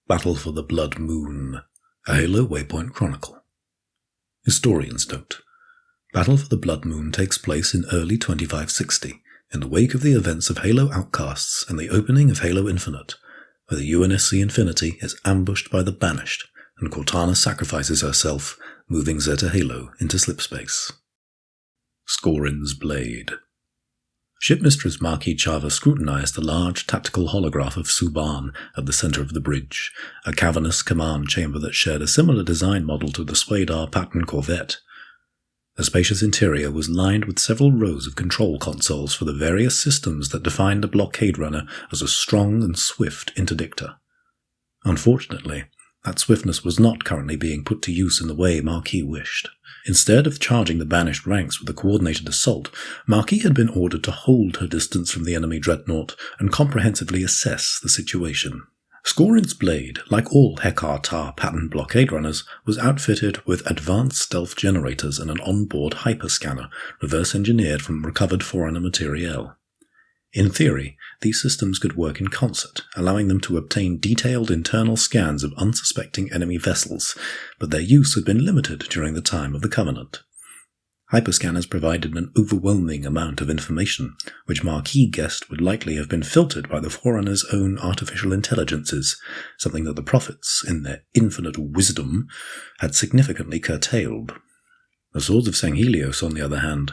Battle for the BloodMoon, a Halo Waypoint Chronicle. Historian's note. Battle for the BloodMoon takes place in early 2560, in the wake of the events of Halo Outcasts and the opening of Halo Infinite, where the UNSC Infinity is ambushed by the Banished, and Cortana sacrifices herself, moving Zeta Halo into slipspace. Scorin's Blade. Shipmistress Marquis Chava scrutinized the large tactical holograph of Suban at the center of the bridge, a cavernous command chamber that shared a similar design model to the Swadar pattern corvette. The spacious interior was lined with several rows of control consoles for the various systems that defined the blockade runner as a strong and swift interdictor. Unfortunately, that swiftness was not currently being put to use in the way Marquis wished. Instead of charging the Banished ranks with a coordinated assault, Marquis had been ordered to hold her distance from the enemy dreadnought and comprehensively assess the situation. Scorin's Blade, like all Hekar-Tar pattern blockade runners, was outfitted with advanced stealth generators and an onboard hyperscanner, reverse-engineered from recovered foreigner materiel. In theory, these systems could work in concert, allowing them to obtain detailed internal scans of unsuspecting enemy vessels, but their use had been limited during the time of the Covenant. Hyperscanners provided an overwhelming amount of information, which Marquis guessed would likely have been filtered by the Forerunners' own artificial intelligences, something that the Prophets, in their infinite wisdom, had significantly curtailed. The Swords of Sanghelios, on the other hand,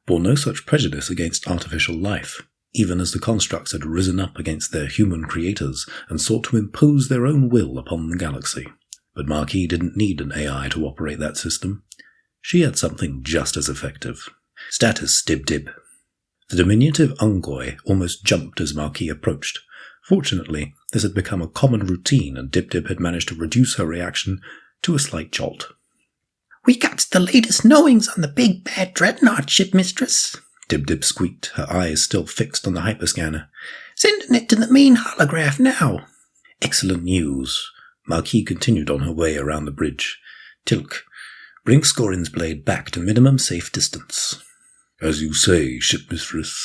bore no such prejudice against artificial life, even as the constructs had risen up against their human creators and sought to impose their own will upon the galaxy. But Marquis didn't need an AI to operate that system. She had something just as effective. Status Dib-Dib. The diminutive Ungoi almost jumped as Marquis approached. Fortunately, this had become a common routine, and Dib-Dib had managed to reduce her reaction to a slight jolt. "We got the latest knowings on the big bad dreadnought, shipmistress," Dib-Dib squeaked, her eyes still fixed on the hyperscanner. "Sending it to the main holograph now." Excellent news. Marquis continued on her way around the bridge. Tilk, bring Scorin's Blade back to minimum safe distance. As you say, shipmistress.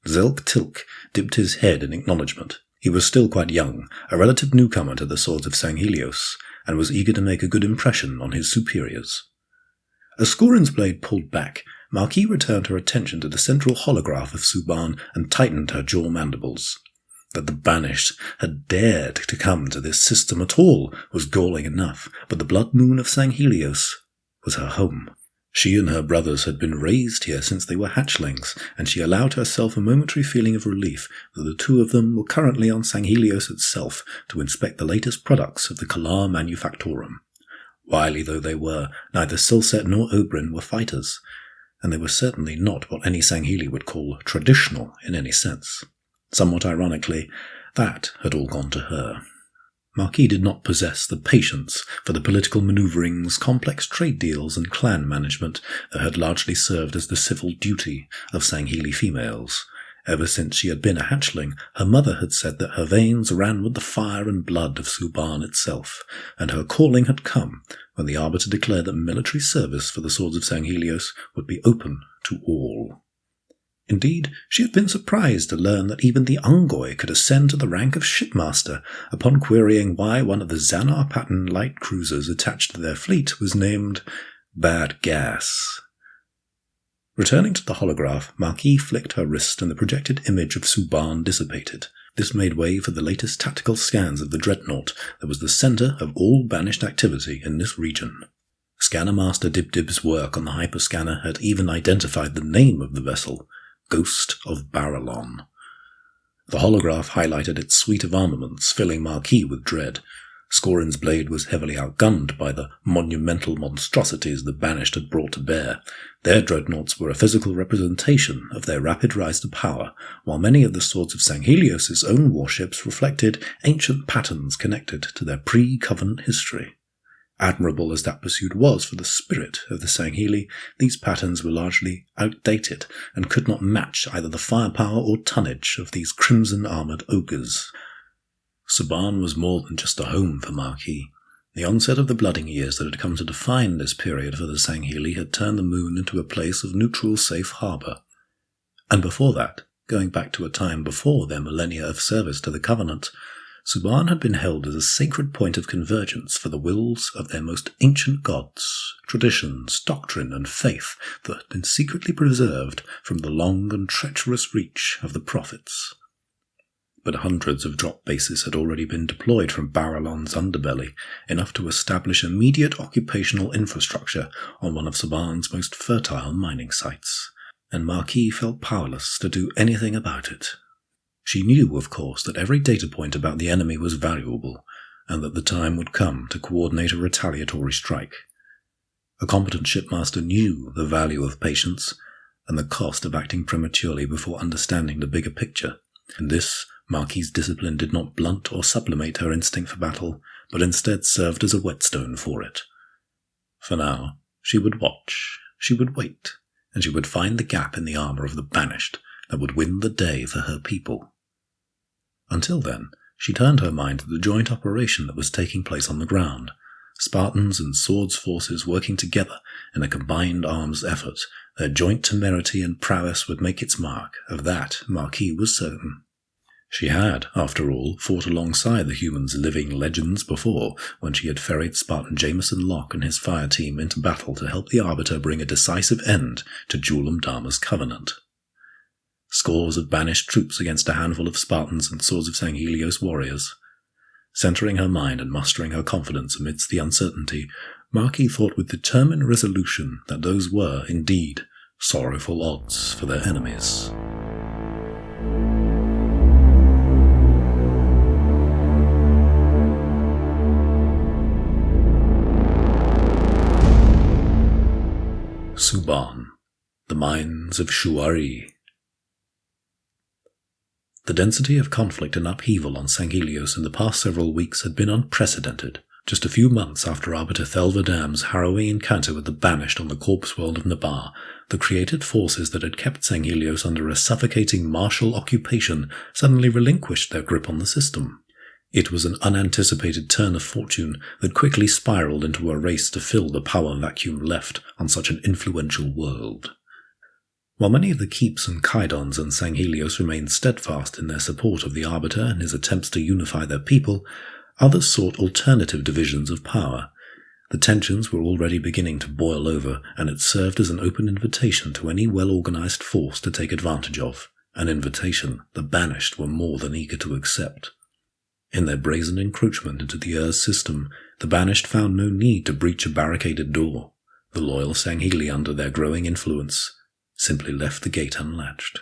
Zelk Tilk dipped his head in acknowledgement. He was still quite young, a relative newcomer to the Swords of Sanghelios, and was eager to make a good impression on his superiors. As Scorin's Blade pulled back, Marquis returned her attention to the central holograph of Suban and tightened her jaw mandibles. That the Banished had dared to come to this system at all was galling enough, but the BloodMoon of Sanghelios was her home. She and her brothers had been raised here since they were hatchlings, and she allowed herself a momentary feeling of relief that the two of them were currently on Sanghelios itself to inspect the latest products of the Kalar Manufactorum. Wily though they were, neither Silset nor Oberyn were fighters, and they were certainly not what any Sangheli would call traditional in any sense. Somewhat ironically, that had all gone to her. Marquis did not possess the patience for the political maneuverings, complex trade deals, and clan management that had largely served as the civil duty of Sangheli females. Ever since she had been a hatchling, her mother had said that her veins ran with the fire and blood of Suban itself, and her calling had come when the Arbiter declared that military service for the Swords of Sanghelios would be open to all. Indeed, she had been surprised to learn that even the Ungoi could ascend to the rank of shipmaster upon querying why one of the Xanar pattern light cruisers attached to their fleet was named Bad Gas. Returning to the holograph, Marquis flicked her wrist and the projected image of Suban dissipated. This made way for the latest tactical scans of the dreadnought that was the center of all Banished activity in this region. Scanner Master Dib-Dib's work on the hyperscanner had even identified the name of the vessel, Ghost of Baralon. The holograph highlighted its suite of armaments, filling Marquis with dread. Scorin's Blade was heavily outgunned by the monumental monstrosities the Banished had brought to bear. Their dreadnoughts were a physical representation of their rapid rise to power, while many of the Swords of Sanghelios' own warships reflected ancient patterns connected to their pre-Covenant history. Admirable as that pursuit was for the spirit of the Sangheli, these patterns were largely outdated and could not match either the firepower or tonnage of these crimson-armoured ogres. Suban was more than just a home for Marquis. The onset of the blooding years that had come to define this period for the Sangheli had turned the moon into a place of neutral safe harbour. And before that, going back to a time before their millennia of service to the Covenant, Suban had been held as a sacred point of convergence for the wills of their most ancient gods, traditions, doctrine, and faith that had been secretly preserved from the long and treacherous reach of the prophets. But hundreds of drop bases had already been deployed from Baralon's underbelly, enough to establish immediate occupational infrastructure on one of Suban's most fertile mining sites, and Marquis felt powerless to do anything about it. She knew, of course, that every data point about the enemy was valuable, and that the time would come to coordinate a retaliatory strike. A competent shipmaster knew the value of patience, and the cost of acting prematurely before understanding the bigger picture, and this Marquis's discipline did not blunt or sublimate her instinct for battle, but instead served as a whetstone for it. For now, she would watch, she would wait, and she would find the gap in the armor of the Banished that would win the day for her people. Until then, she turned her mind to the joint operation that was taking place on the ground, Spartans and Swords forces working together in a combined arms effort. Their joint temerity and prowess would make its mark, of that Marquis was certain. She had, after all, fought alongside the humans' living legends before, when she had ferried Spartan Jameson Locke and his fire team into battle to help the Arbiter bring a decisive end to Julam Dharma's covenant. Scores of banished troops against a handful of Spartans and Swords of Sanghelios warriors. Centering her mind and mustering her confidence amidst the uncertainty, Marquis thought with determined resolution that those were, indeed, sorrowful odds for their enemies. Suban, the Mines of Shuari. The density of conflict and upheaval on Sanghelios in the past several weeks had been unprecedented. Just a few months after Arbiter Thelverdam's harrowing encounter with the Banished on the corpse world of Nabar, the created forces that had kept Sanghelios under a suffocating martial occupation suddenly relinquished their grip on the system. It was an unanticipated turn of fortune that quickly spiraled into a race to fill the power vacuum left on such an influential world. While many of the keeps and Kydons and Sanghelios remained steadfast in their support of the Arbiter and his attempts to unify their people, others sought alternative divisions of power. The tensions were already beginning to boil over, and it served as an open invitation to any well-organized force to take advantage of, an invitation the Banished were more than eager to accept. In their brazen encroachment into the Earth's system, the Banished found no need to breach a barricaded door. The loyal Sangheili, under their growing influence, simply left the gate unlatched.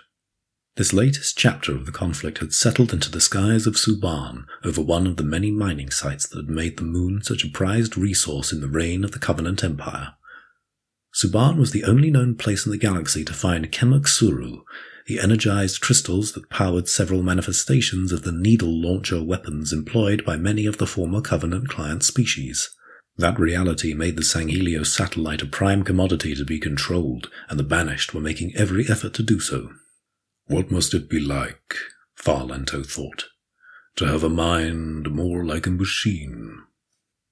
This latest chapter of the conflict had settled into the skies of Suban over one of the many mining sites that had made the moon such a prized resource in the reign of the Covenant Empire. Suban was the only known place in the galaxy to find Kemaksuru, the energized crystals that powered several manifestations of the needle launcher weapons employed by many of the former Covenant client species. That reality made the Sanghelios satellite a prime commodity to be controlled, and the Banished were making every effort to do so. What must it be like, Farlento thought, to have a mind more like a machine?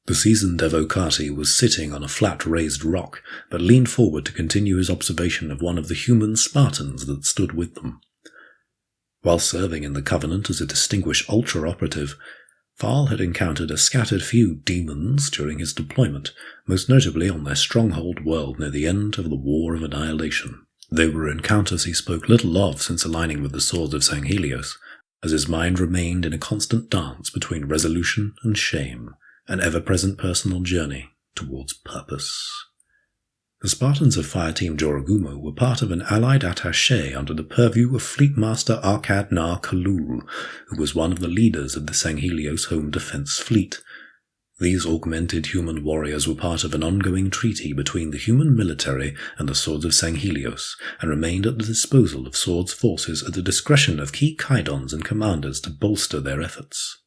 The seasoned Evocati was sitting on a flat raised rock, but leaned forward to continue his observation of one of the human Spartans that stood with them. While serving in the Covenant as a distinguished ultra-operative, Farl had encountered a scattered few demons during his deployment, most notably on their stronghold world near the end of the War of Annihilation. They were encounters he spoke little of since aligning with the Swords of Sanghelios, as his mind remained in a constant dance between resolution and shame, an ever-present personal journey towards purpose. The Spartans of Fireteam Joragumo were part of an allied attaché under the purview of Fleet Master Arkad Nar Khalul, who was one of the leaders of the Sanghelios Home Defense Fleet. These augmented human warriors were part of an ongoing treaty between the human military and the Swords of Sanghelios, and remained at the disposal of Swords forces at the discretion of key Kydons and commanders to bolster their efforts.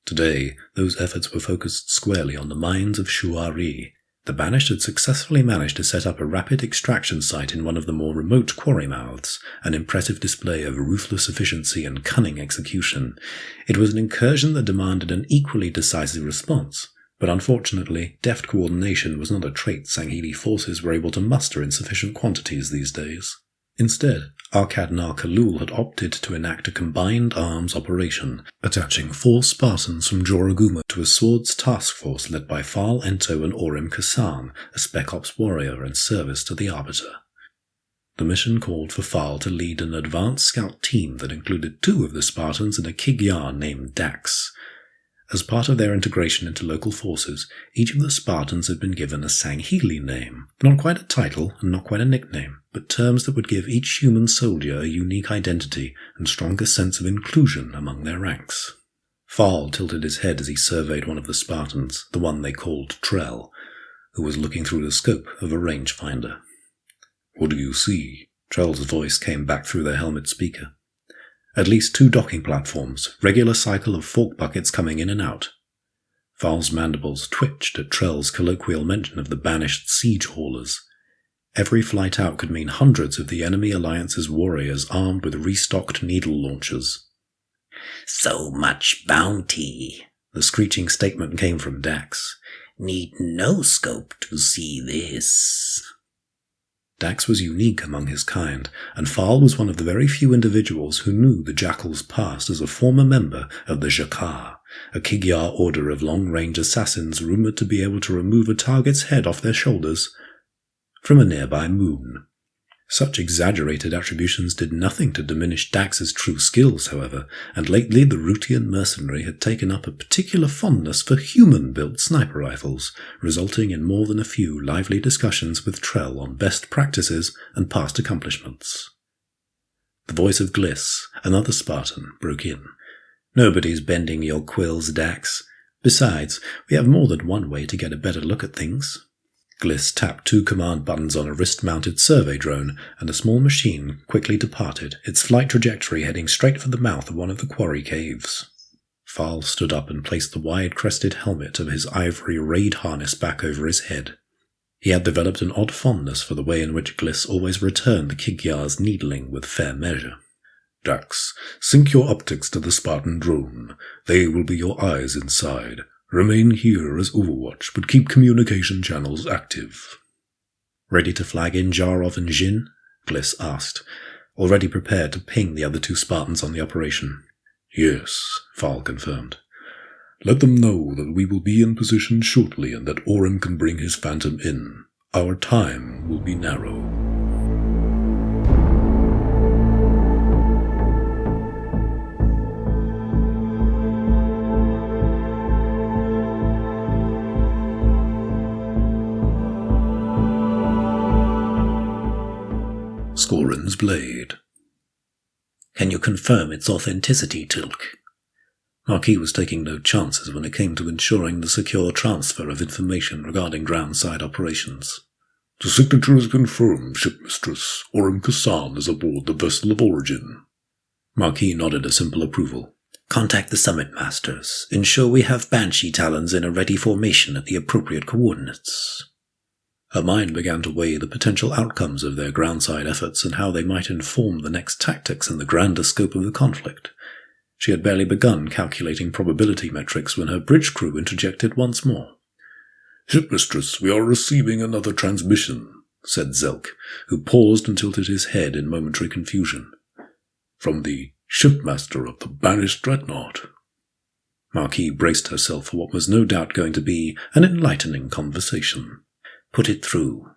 Today, those efforts were focused squarely on the mines of Shuari. The Banished had successfully managed to set up a rapid extraction site in one of the more remote quarry mouths, an impressive display of ruthless efficiency and cunning execution. It was an incursion that demanded an equally decisive response, but unfortunately, deft coordination was not a trait Sangheili forces were able to muster in sufficient quantities these days. Instead, Arkadnar-Khalul had opted to enact a combined arms operation, attaching 4 Spartans from Joraguma to a swords task force led by Fal Ento and Orim Kasan, a Spec Ops warrior in service to the Arbiter. The mission called for Fal to lead an advanced scout team that included 2 of the Spartans and a Kigyar named Dax. As part of their integration into local forces, each of the Spartans had been given a Sangheili name, not quite a title and not quite a nickname, but terms that would give each human soldier a unique identity and stronger sense of inclusion among their ranks. Fal tilted his head as he surveyed one of the Spartans, the one they called Trell, who was looking through the scope of a rangefinder. "What do you see?" Trell's voice came back through their helmet speaker. At least 2 docking platforms, regular cycle of fork buckets coming in and out. Fal's mandibles twitched at Trell's colloquial mention of the banished siege haulers. Every flight out could mean hundreds of the enemy alliance's warriors armed with restocked needle launchers. "So much bounty," the screeching statement came from Dax. "Need no scope to see this." Dax was unique among his kind, and Fal was one of the very few individuals who knew the Jackal's past as a former member of the Jakar, a Kigyar order of long-range assassins rumored to be able to remove a target's head off their shoulders from a nearby moon. Such exaggerated attributions did nothing to diminish Dax's true skills, however, and lately the Rutian mercenary had taken up a particular fondness for human-built sniper rifles, resulting in more than a few lively discussions with Trell on best practices and past accomplishments. The voice of Gliss, another Spartan, broke in. "Nobody's bending your quills, Dax. Besides, we have more than one way to get a better look at things." Gliss tapped 2 command buttons on a wrist-mounted survey drone, and a small machine quickly departed, its flight trajectory heading straight for the mouth of one of the quarry caves. Fal stood up and placed the wide-crested helmet of his ivory raid harness back over his head. He had developed an odd fondness for the way in which Gliss always returned the Kigyar's needling with fair measure. "Dax, sync your optics to the Spartan drone. They will be your eyes inside. Remain here as Overwatch, but keep communication channels active." "Ready to flag in Jarov and Jin?" Gliss asked, already prepared to ping the other 2 Spartans on the operation. "Yes," Fal confirmed. "Let them know that we will be in position shortly and that Orim can bring his phantom in. Our time will be narrow." Scorin's blade. "Can you confirm its authenticity, Tilk?" Marquis was taking no chances when it came to ensuring the secure transfer of information regarding groundside operations. "The signature is confirmed, shipmistress. Orim Kasan is aboard the vessel of origin." Marquis nodded a simple approval. "Contact the summit masters. Ensure we have Banshee Talons in a ready formation at the appropriate coordinates." Her mind began to weigh the potential outcomes of their groundside efforts and how they might inform the next tactics in the grander scope of the conflict. She had barely begun calculating probability metrics when her bridge crew interjected once more. "Shipmistress, we are receiving another transmission," said Zelk, who paused and tilted his head in momentary confusion. "From the shipmaster of the Banished dreadnought." Marquis braced herself for what was no doubt going to be an enlightening conversation. "Put it through."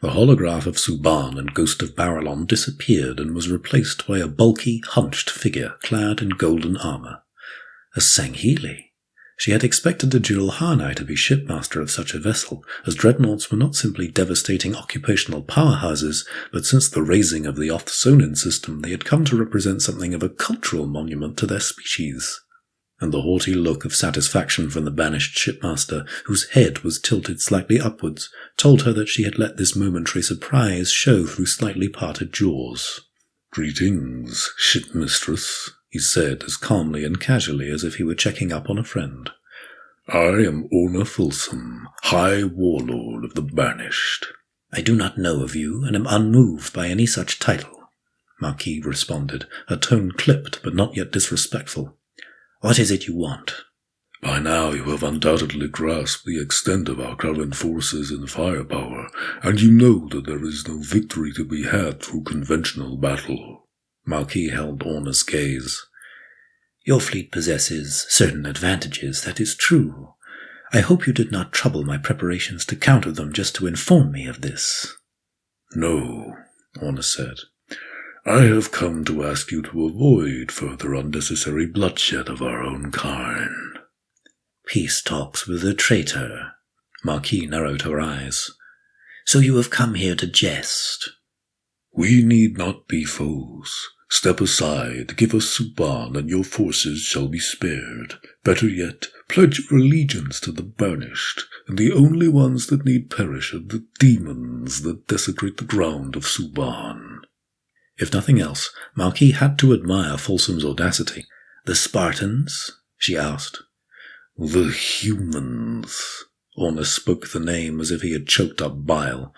The holograph of Suban and Ghost of Barillon disappeared and was replaced by a bulky, hunched figure clad in golden armor. A Sangheili. She had expected a Jirulhani to be shipmaster of such a vessel, as dreadnoughts were not simply devastating occupational powerhouses, but since the raising of the Oth-Sonin system they had come to represent something of a cultural monument to their species. And the haughty look of satisfaction from the banished shipmaster, whose head was tilted slightly upwards, told her that she had let this momentary surprise show through slightly parted jaws. "Greetings, shipmistress," he said as calmly and casually as if he were checking up on a friend. "I am Orna Fulsum, High Warlord of the Banished." "I do not know of you, and am unmoved by any such title," Marquis responded, her tone clipped but not yet disrespectful. "What is it you want?" By now you have undoubtedly grasped the extent of our current forces and firepower, and you know that there is no victory to be had through conventional battle. Marquis held Orna's gaze. Your fleet possesses certain advantages, that is true. I hope you did not trouble my preparations to counter them just to inform me of this. No, Orna said. I have come to ask you to avoid further unnecessary bloodshed of our own kind. Peace talks with a traitor. Marquis narrowed her eyes. So you have come here to jest. We need not be foes. Step aside, give us Suban, and your forces shall be spared. Better yet, pledge your allegiance to the Banished, and the only ones that need perish are the demons that desecrate the ground of Suban. If nothing else, Marquis had to admire Folsom's audacity. The Spartans? She asked. The humans. Orna spoke the name as if he had choked up bile.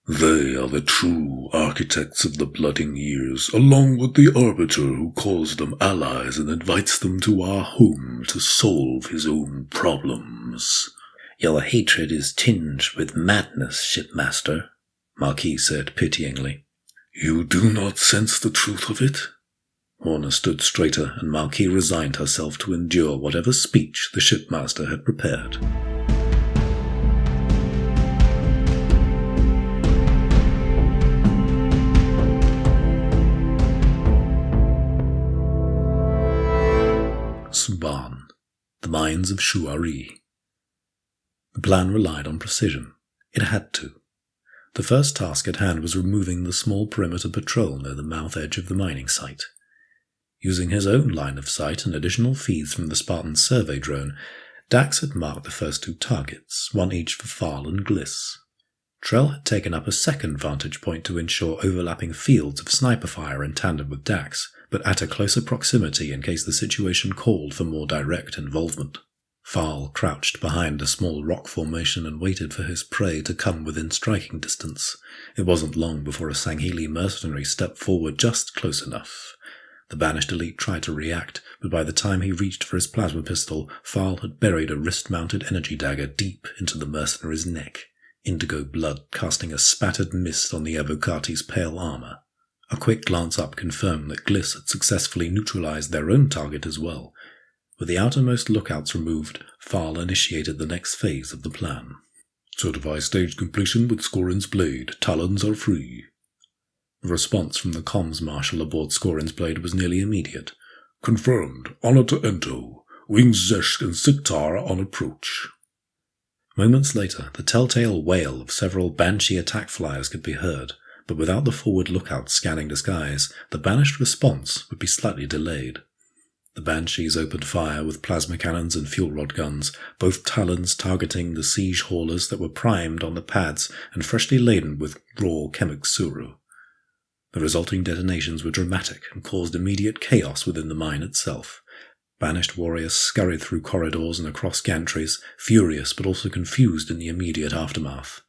They are the true architects of the Blooding Years, along with the Arbiter who calls them allies and invites them to our home to solve his own problems. Your hatred is tinged with madness, shipmaster, Marquis said pityingly. You do not sense the truth of it? Orna stood straighter, and Marquis resigned herself to endure whatever speech the shipmaster had prepared. Suban, the mines of Shuari. The plan relied on precision. It had to. The first task at hand was removing the small perimeter patrol near the mouth edge of the mining site. Using his own line of sight and additional feeds from the Spartan survey drone, Dax had marked the first two targets, one each for Farl and Gliss. Trell had taken up a second vantage point to ensure overlapping fields of sniper fire in tandem with Dax, but at a closer proximity in case the situation called for more direct involvement. Farl crouched behind a small rock formation and waited for his prey to come within striking distance. It wasn't long before a Sangheili mercenary stepped forward just close enough. The Banished elite tried to react, but by the time he reached for his plasma pistol, Farl had buried a wrist-mounted energy dagger deep into the mercenary's neck, indigo blood casting a spattered mist on the Evocati's pale armor. A quick glance up confirmed that Gliss had successfully neutralized their own target as well. With the outermost lookouts removed, Farl initiated the next phase of the plan. Certify stage completion with Scorin's blade. Talons are free. The response from the comms marshal aboard Scorin's blade was nearly immediate. Confirmed. Honor to Ento. Wings Zesh and Siktar are on approach. Moments later, the telltale wail of several Banshee attack flyers could be heard, but without the forward lookouts scanning the skies, the Banished response would be slightly delayed. The Banshees opened fire with plasma cannons and fuel rod guns, both Talons targeting the siege haulers that were primed on the pads and freshly laden with raw chemic suru. The resulting detonations were dramatic and caused immediate chaos within the mine itself. Banished warriors scurried through corridors and across gantries, furious but also confused in the immediate aftermath.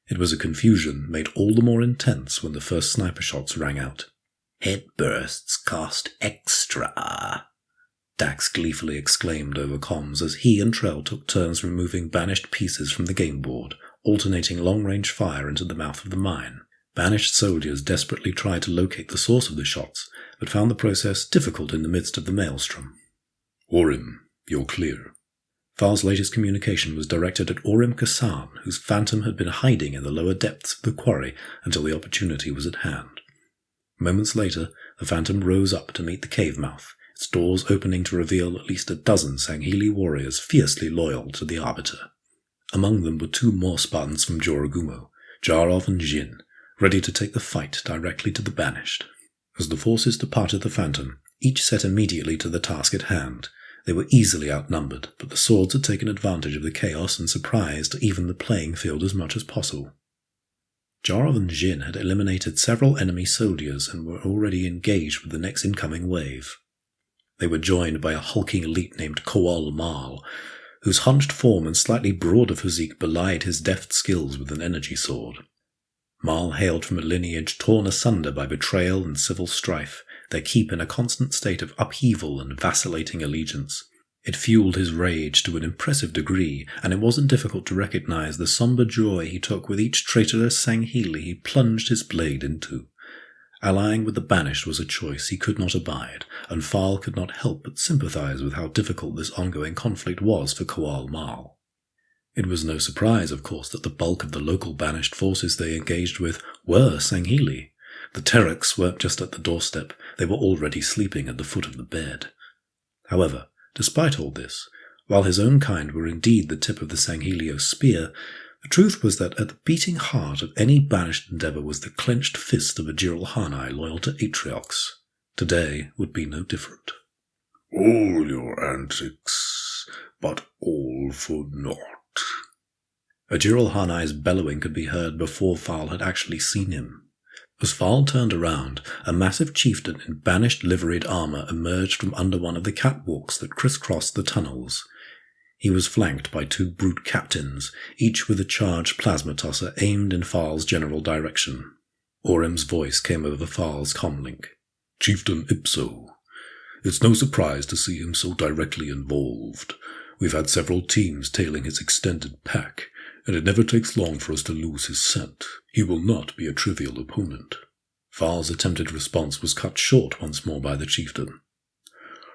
It was a confusion made all the more intense when the first sniper shots rang out. "Head bursts cost extra," Dax gleefully exclaimed over comms as he and Trell took turns removing Banished pieces from the game board, alternating long-range fire into the mouth of the mine. Banished soldiers desperately tried to locate the source of the shots, but found the process difficult in the midst of the maelstrom. Orim, you're clear. Farl's latest communication was directed at Orim Kassan, whose phantom had been hiding in the lower depths of the quarry until the opportunity was at hand. Moments later, the phantom rose up to meet the cave mouth, its doors opening to reveal at least a dozen Sangheili warriors fiercely loyal to the Arbiter. Among them were two more Spartans from Joragumo, Jarov and Jin, ready to take the fight directly to the Banished. As the forces departed the phantom, each set immediately to the task at hand. They were easily outnumbered, but the swords had taken advantage of the chaos and surprised to even the playing field as much as possible. Jarov and Jin had eliminated several enemy soldiers and were already engaged with the next incoming wave. They were joined by a hulking elite named Koal Mal, whose hunched form and slightly broader physique belied his deft skills with an energy sword. Mal hailed from a lineage torn asunder by betrayal and civil strife, their keep in a constant state of upheaval and vacillating allegiance. It fueled his rage to an impressive degree, and it wasn't difficult to recognize the somber joy he took with each traitorous Sangheili he plunged his blade into. Allying with the Banished was a choice he could not abide, and Fal could not help but sympathize with how difficult this ongoing conflict was for Koal Mal. It was no surprise, of course, that the bulk of the local Banished forces they engaged with were Sangheili. The Tereks weren't just at the doorstep, they were already sleeping at the foot of the bed. However, despite all this, while his own kind were indeed the tip of the Sanghelios spear, the truth was that at the beating heart of any Banished endeavour was the clenched fist of a Jiralhanai loyal to Atriox. Today would be no different. All your antics, but all for naught. A Jiralhanai's bellowing could be heard before Fal had actually seen him. As Fal turned around, a massive chieftain in Banished liveried armour emerged from under one of the catwalks that crisscrossed the tunnels. He was flanked by two brute captains, each with a charged plasma tosser aimed in Fal's general direction. Orim's voice came over Fal's comlink. Chieftain Ipso. It's no surprise to see him so directly involved. We've had several teams tailing his extended pack, and it never takes long for us to lose his scent. He will not be a trivial opponent. Fal's attempted response was cut short once more by the chieftain.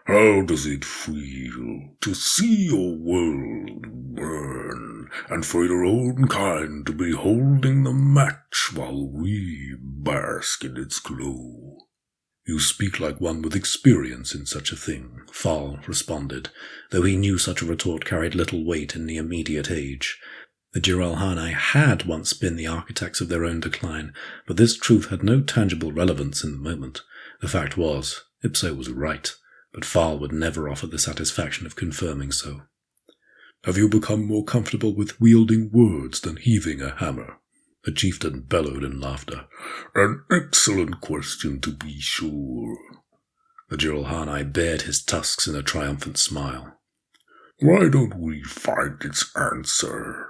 How does it feel to see your world burn, and for your own kind to be holding the match while we bask in its glow? You speak like one with experience in such a thing, Fal responded, though he knew such a retort carried little weight in the immediate age. The Jiralhanai had once been the architects of their own decline, but this truth had no tangible relevance in the moment. The fact was, Ipso was right, but Fal would never offer the satisfaction of confirming so. Have you become more comfortable with wielding words than heaving a hammer? The chieftain bellowed in laughter. An excellent question, to be sure. The Jiralhanai bared his tusks in a triumphant smile. Why don't we find its answer?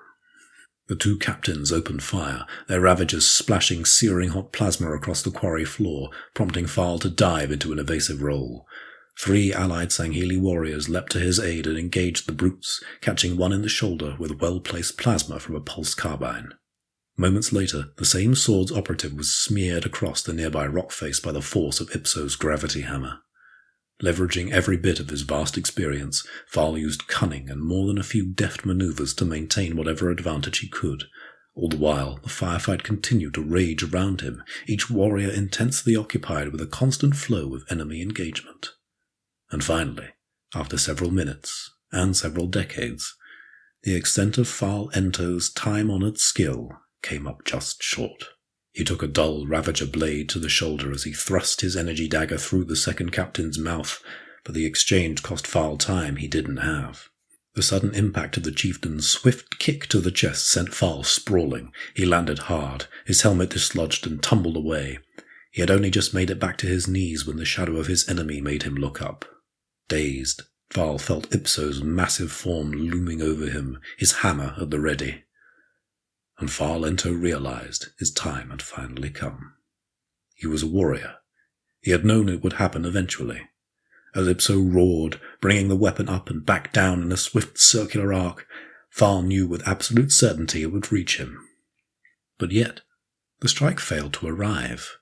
The two captains opened fire, their ravagers splashing searing hot plasma across the quarry floor, prompting Fal to dive into an evasive roll. 3 allied Sangheili warriors leapt to his aid and engaged the brutes, catching one in the shoulder with well-placed plasma from a pulse carbine. Moments later, the same sword's operative was smeared across the nearby rock face by the force of Ipso's gravity hammer. Leveraging every bit of his vast experience, Fal used cunning and more than a few deft maneuvers to maintain whatever advantage he could. All the while, the firefight continued to rage around him, each warrior intensely occupied with a constant flow of enemy engagement. And finally, after several minutes, and several decades, the extent of Fal Ento's time-honoured skill came up just short. He took a dull Ravager blade to the shoulder as he thrust his energy dagger through the second captain's mouth, but the exchange cost Fal time he didn't have. The sudden impact of the chieftain's swift kick to the chest sent Fal sprawling. He landed hard, his helmet dislodged and tumbled away. He had only just made it back to his knees when the shadow of his enemy made him look up. Dazed, Fal felt Ipso's massive form looming over him, his hammer at the ready. And Fal Ento realized his time had finally come. He was a warrior. He had known it would happen eventually. As Ipso roared, bringing the weapon up and back down in a swift circular arc, Fal knew with absolute certainty it would reach him. But yet, the strike failed to arrive.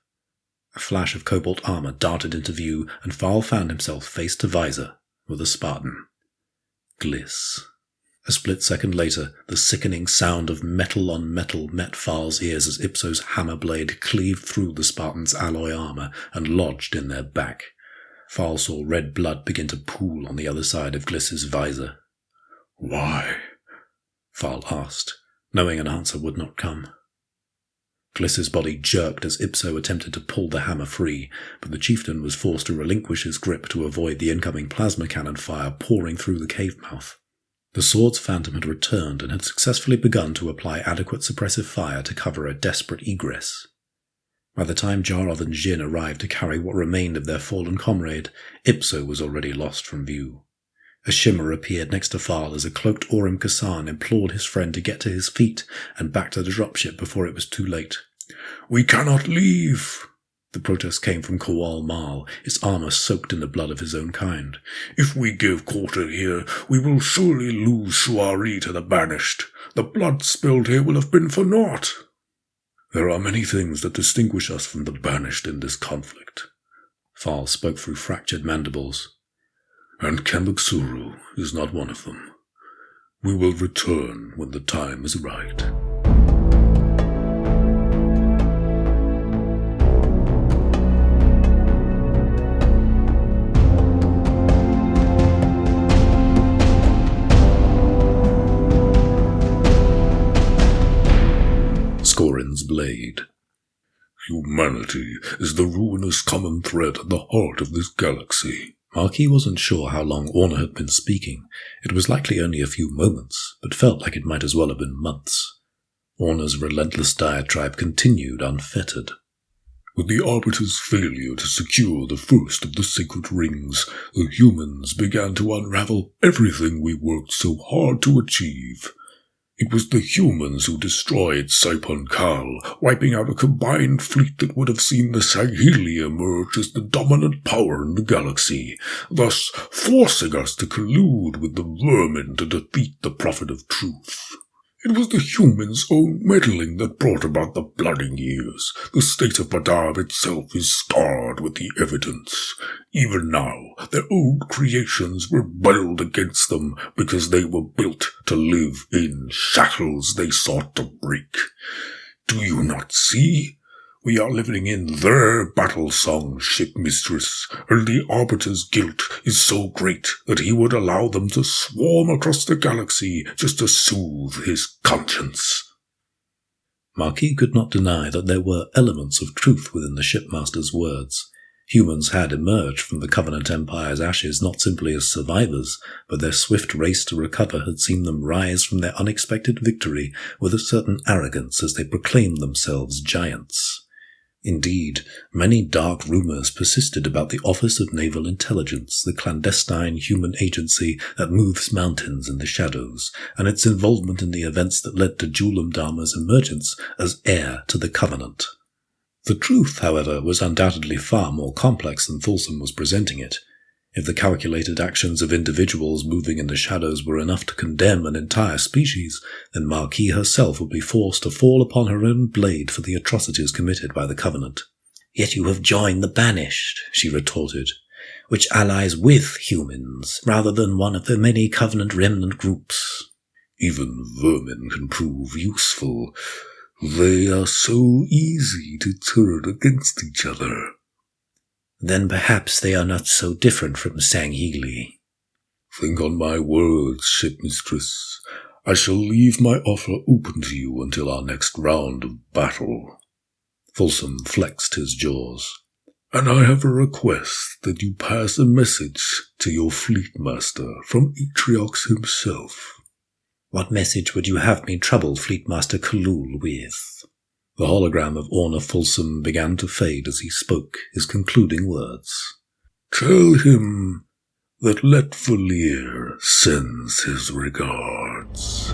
A flash of cobalt armor darted into view, and Fal found himself face to visor with a Spartan. Gliss. A split second later, the sickening sound of metal on metal met Fal's ears as Ipso's hammer blade cleaved through the Spartan's alloy armor and lodged in their back. Fal saw red blood begin to pool on the other side of Gliss's visor. Why? Fal asked, knowing an answer would not come. Gliss's body jerked as Ipso attempted to pull the hammer free, but the chieftain was forced to relinquish his grip to avoid the incoming plasma cannon fire pouring through the cave mouth. The sword's phantom had returned and had successfully begun to apply adequate suppressive fire to cover a desperate egress. By the time Jaroth and Jin arrived to carry what remained of their fallen comrade, Ipso was already lost from view. A shimmer appeared next to Fal as a cloaked Orim Kasan implored his friend to get to his feet and back to the dropship before it was too late. We cannot leave! The protest came from Kowal Mal, his armor soaked in the blood of his own kind. If we give quarter here, we will surely lose Shuari to the Banished. The blood spilled here will have been for naught. There are many things that distinguish us from the Banished in this conflict. Fal spoke through fractured mandibles. And Kambuksuru is not one of them. We will return when the time is right. Scorin's Blade. Humanity is the ruinous common thread at the heart of this galaxy. Marquis wasn't sure how long Orna had been speaking. It was likely only a few moments, but felt like it might as well have been months. Orna's relentless diatribe continued unfettered. With the Arbiter's failure to secure the first of the sacred rings, the humans began to unravel everything we worked so hard to achieve. It was the humans who destroyed Saipan Kal, wiping out a combined fleet that would have seen the Sangheli emerge as the dominant power in the galaxy, thus forcing us to collude with the vermin to defeat the Prophet of Truth. It was the humans' own meddling that brought about the Blooding Years. The state of Badab itself is scarred with the evidence. Even now, their own creations rebelled against them because they were built to live in shackles they sought to break. Do you not see? We are living in their battle song, shipmistress, and the Arbiter's guilt is so great that he would allow them to swarm across the galaxy just to soothe his conscience. Marquis could not deny that there were elements of truth within the shipmaster's words. Humans had emerged from the Covenant Empire's ashes not simply as survivors, but their swift race to recover had seen them rise from their unexpected victory with a certain arrogance as they proclaimed themselves giants. Indeed, many dark rumors persisted about the Office of Naval Intelligence, the clandestine human agency that moves mountains in the shadows, and its involvement in the events that led to Julam Dharma's emergence as heir to the Covenant. The truth, however, was undoubtedly far more complex than Fulsom was presenting it. If the calculated actions of individuals moving in the shadows were enough to condemn an entire species, then Marquis herself would be forced to fall upon her own blade for the atrocities committed by the Covenant. "Yet you have joined the Banished," she retorted, "which allies with humans, rather than one of the many Covenant remnant groups." "Even vermin can prove useful. They are so easy to turn against each other." "Then perhaps they are not so different from Sangheli." "Think on my words, shipmistress. I shall leave my offer open to you until our next round of battle." Fulsom flexed his jaws. "And I have a request that you pass a message to your fleet master from Atriox himself." "What message would you have me trouble Fleet Master Kalul with?" The hologram of Orna Fulsom began to fade as he spoke his concluding words. "Tell him that Let Valir sends his regards."